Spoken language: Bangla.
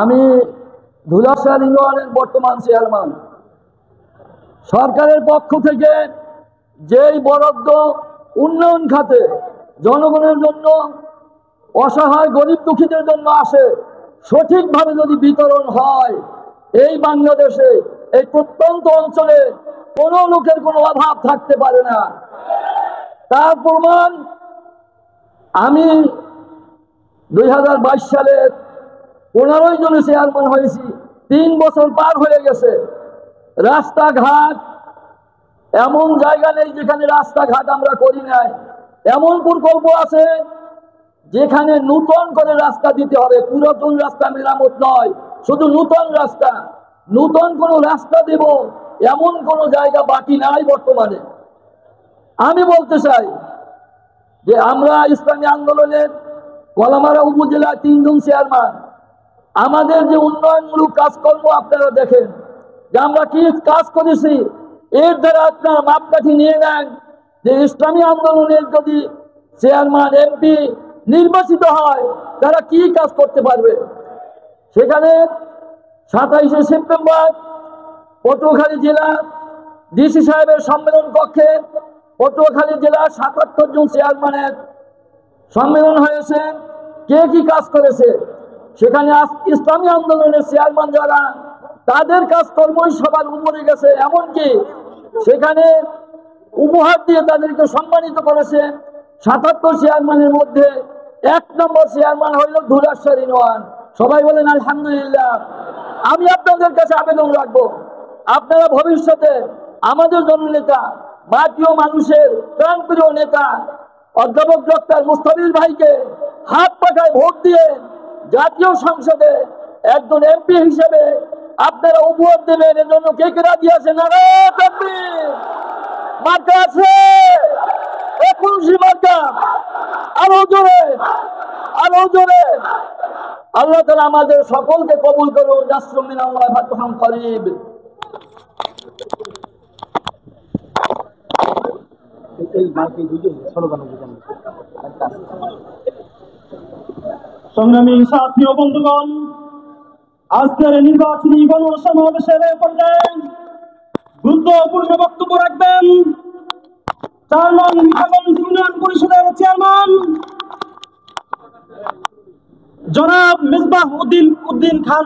আমি ধুলাশাল ইউনিয়নের বর্তমান চেয়ারম্যান। সরকারের পক্ষ থেকে যেই বরাদ্দ উন্নয়ন খাতে জনগণের জন্য, অসহায় গরিব দুঃখীদের জন্য আসে, সঠিকভাবে যদি বিতরণ হয়, এই বাংলাদেশে এই প্রত্যন্ত অঞ্চলে কোনো লোকের কোনো অভাব থাকতে পারে না। তার প্রমাণ আমি 2022 সালের 15 জনে চেয়ারম্যান হয়েছি। 3 বছর পার হয়ে গেছে। রাস্তাঘাট এমন জায়গা নেই যেখানে রাস্তাঘাট আমরা করি নাই। এমন প্রকল্প আছে যেখানে নূতন করে রাস্তা দিতে হবে, পুরাতন রাস্তা মেরামত নয়, শুধু নূতন রাস্তা। নূতন কোনো রাস্তা দেব এমন কোনো জায়গা বাকি নাই বর্তমানে। আমি বলতে চাই যে আমরা ইসলামী আন্দোলনের কলামারা উপজেলা 3 জন চেয়ারম্যান, আমাদের যে উন্নয়নমূলক কাজকর্ম আপনারা দেখেন যে আমরা কি কাজ করেছি, এর দ্বারা আপনারা মাপকাঠি নিয়ে নেন যে ইসলামী আন্দোলনের যদি চেয়ারম্যান এমপি নির্বাচিত হয় তারা কি কাজ করতে পারবে। সেখানে 27শে সেপ্টেম্বর পটুয়াখালী জেলা ডিসি সাহেবের সম্মেলন কক্ষে পটুয়াখালী জেলার 77 জন চেয়ারম্যানের সম্মেলন হয়েছে। কে কি কাজ করেছে সেখানে ইসলামী আন্দোলনের চেয়ারম্যান যারা, তাদের কাজকর্মই সবার উপরে গেছে। এমনকি সেখানে উপহার দিয়ে তাদেরকে সম্মানিত করেছে। 77 চেয়ারম্যানের মধ্যে 1 নম্বর চেয়ারম্যান হইল ধুলাশাল ইউনিয়ন। সবাই বলেন আলহামদুলিল্লাহ। আমি আপনাদের কাছে আবেদন রাখবো, আপনারা ভবিষ্যতে আমাদের জননেতা, মাটি ও মানুষের প্রাণপ্রিয় নেতা অধ্যাপক ডক্টর মুস্তাফিজ ভাইকে হাত পাখায় ভোট দিয়ে জাতীয় সংসদে একজন এমপি হিসেবে আপনারা উপহার দেবেন। এর জন্য কে কে রাজি আছেন? নারায়ে তাকবীর। মার্কা আছে 21 মার্কা। আরো জোরে, আরো জোরে। আল্লাহ তাআলা আমাদের সকলকে কবুল করুন। নাসরুম মিনাল্লাহি ওয়া ফাতহুন করিব। সংগ্রামী সাথী ও বন্ধুগণ, আজকের নির্বাচনী গণসমাবেশের পর্যায়ে গুরুত্বপূর্ণ বক্তব্য রাখবেন 4 নং মিঠাগঞ্জ ইউনিয়ন পরিষদের চেয়ারম্যান জনাব মিসবাহ উদ্দিন খান।